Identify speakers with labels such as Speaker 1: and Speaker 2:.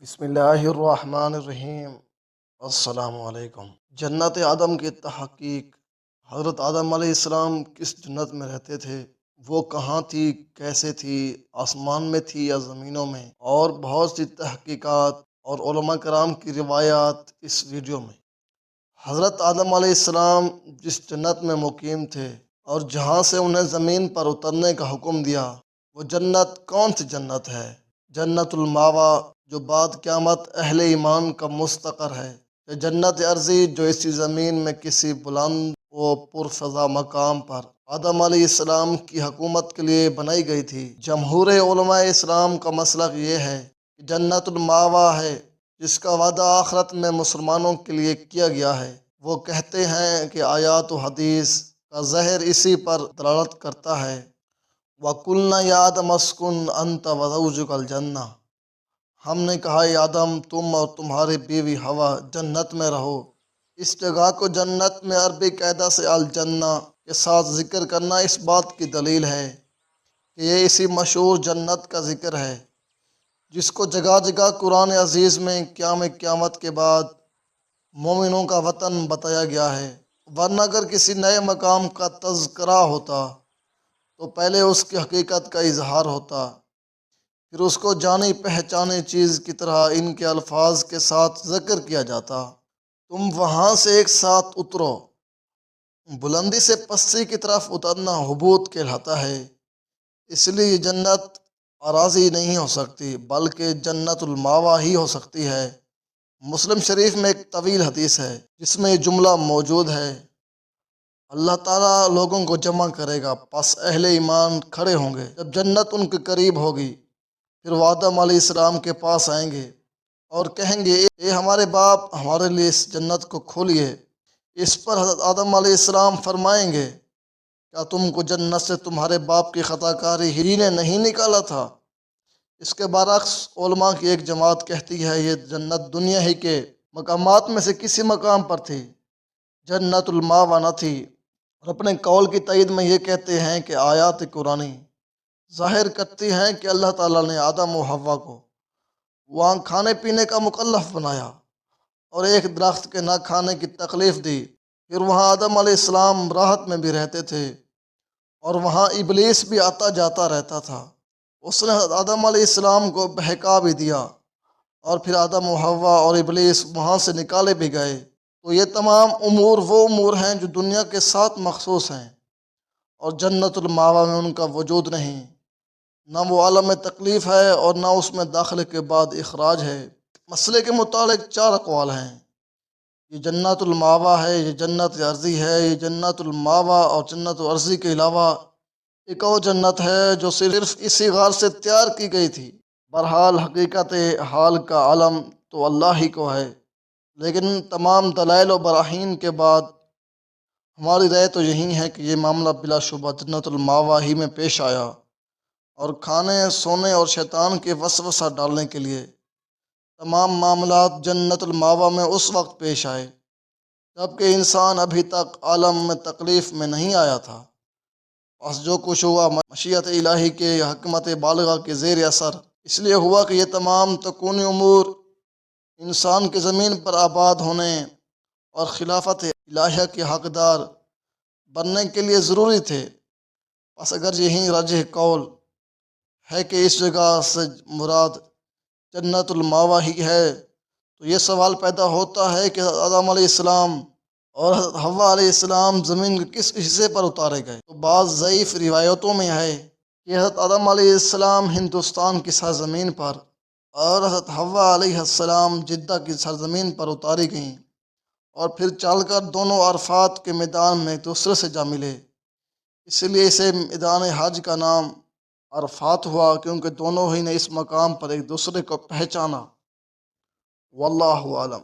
Speaker 1: بسم اللہ الرحمن الرحیم۔ السلام علیکم۔ جنت آدم کی تحقیق۔ حضرت آدم علیہ السلام کس جنت میں رہتے تھے، وہ کہاں تھی، کیسے تھی، آسمان میں تھی یا زمینوں میں، اور بہت سی تحقیقات اور علماء کرام کی روایات اس ویڈیو میں۔ حضرت آدم علیہ السلام جس جنت میں مقیم تھے اور جہاں سے انہیں زمین پر اترنے کا حکم دیا، وہ جنت کون سی جنت ہے؟ جنت الماوا، جو بعد قیامت اہل ایمان کا مستقر ہے، یا جنت ارضی جو اسی زمین میں کسی بلند و پرفضا مقام پر آدم علیہ السلام کی حکومت کے لیے بنائی گئی تھی؟ جمہور علماء اسلام کا مسلک یہ ہے کہ جنت الماوا ہے، جس کا وعدہ آخرت میں مسلمانوں کے لیے کیا گیا ہے۔ وہ کہتے ہیں کہ آیات و حدیث کا ظاہر اسی پر دلالت کرتا ہے۔ وَقُلْنَا يَا آدَمُ اسْكُنْ أَنْتَ وَزَوْجُكَ الْجَنَّةَ، ہم نے کہا اے آدم، تم اور تمہاری بیوی حوا جنت میں رہو۔ اس جگہ کو جنت میں عربی قاعدہ سے الجنہ کے ساتھ ذکر کرنا اس بات کی دلیل ہے کہ یہ اسی مشہور جنت کا ذکر ہے جس کو جگہ جگہ قرآن عزیز میں قیامت کے بعد مومنوں کا وطن بتایا گیا ہے۔ ورنہ اگر کسی نئے مقام کا تذکرہ ہوتا تو پہلے اس کی حقیقت کا اظہار ہوتا، پھر اس کو جانی پہچانی چیز کی طرح ان کے الفاظ کے ساتھ ذکر کیا جاتا۔ تم وہاں سے ایک ساتھ اترو۔ بلندی سے پستی کی طرف اترنا حبوط کہلاتا ہے۔ اس لیے یہ جنت اراضی نہیں ہو سکتی، بلکہ جنت الماوا ہی ہو سکتی ہے۔ مسلم شریف میں ایک طویل حدیث ہے جس میں یہ جملہ موجود ہے: اللہ تعالیٰ لوگوں کو جمع کرے گا، پس اہل ایمان کھڑے ہوں گے جب جنت ان کے قریب ہوگی، پھر وہ آدم علیہ السلام کے پاس آئیں گے اور کہیں گے اے ہمارے باپ، ہمارے لیے اس جنت کو کھولیے۔ اس پر حضرت آدم علیہ السلام فرمائیں گے کیا تم کو جنت سے تمہارے باپ کی خطا کاری ہی نے نہیں نکالا تھا؟ اس کے برعکس علماء کی ایک جماعت کہتی ہے یہ جنت دنیا ہی کے مقامات میں سے کسی مقام پر تھی، جنت الماوا نہ تھی، اور اپنے قول کی تائید میں یہ کہتے ہیں کہ آیات قرآنی ظاہر کرتی ہیں کہ اللہ تعالیٰ نے آدم و حوا کو وہاں کھانے پینے کا مکلف بنایا اور ایک درخت کے نہ کھانے کی تکلیف دی۔ پھر وہاں آدم علیہ السلام راحت میں بھی رہتے تھے اور وہاں ابلیس بھی آتا جاتا رہتا تھا۔ اس نے آدم علیہ السلام کو بہکا بھی دیا اور پھر آدم و حوا اور ابلیس وہاں سے نکالے بھی گئے۔ تو یہ تمام امور وہ امور ہیں جو دنیا کے ساتھ مخصوص ہیں، اور جنت الماوا میں ان کا وجود نہیں، نہ وہ عالم تکلیف ہے اور نہ اس میں داخلے کے بعد اخراج ہے۔ مسئلے کے متعلق 4 اقوال ہیں: یہ جنت الماوا ہے، یہ جنت ارضی ہے، یہ جنت الماوا اور جنت ارضی کے علاوہ ایک اور جنت ہے جو صرف اسی غار سے تیار کی گئی تھی۔ بہرحال حقیقت حال کا علم تو اللہ ہی کو ہے، لیکن تمام دلائل و براہین کے بعد ہماری رائے تو یہی ہے کہ یہ معاملہ بلا شبہ جنت الماوا ہی میں پیش آیا، اور کھانے، سونے اور شیطان کے وسوسہ ڈالنے کے لیے تمام معاملات جنت الماوا میں اس وقت پیش آئے جبکہ انسان ابھی تک عالم میں تکلیف میں نہیں آیا تھا۔ بس جو کچھ ہوا مشیت الہی کے حکمت بالغہ کے زیر اثر اس لیے ہوا کہ یہ تمام تکونی امور انسان کے زمین پر آباد ہونے اور خلافت الہیہ کے حقدار بننے کے لیے ضروری تھے۔ بس اگر یہی راجح قول ہے کہ اس جگہ سے مراد جنت الماوا ہی ہے، تو یہ سوال پیدا ہوتا ہے کہ آدم علیہ السلام اور حوا علیہ السلام زمین کے کس حصے پر اتارے گئے؟ تو بعض ضعیف روایتوں میں ہے کہ حضرت آدم علیہ السلام ہندوستان کی سرزمین پر اور حضرت حوا علیہ السلام جدہ کی سرزمین پر اتاری گئیں، اور پھر چل کر دونوں عرفات کے میدان میں ایک دوسرے سے جا ملے۔ اس لیے اسے میدان حج کا نام عرفات ہوا، کیونکہ دونوں ہی نے اس مقام پر ایک دوسرے کو پہچانا۔ واللہ اعلم۔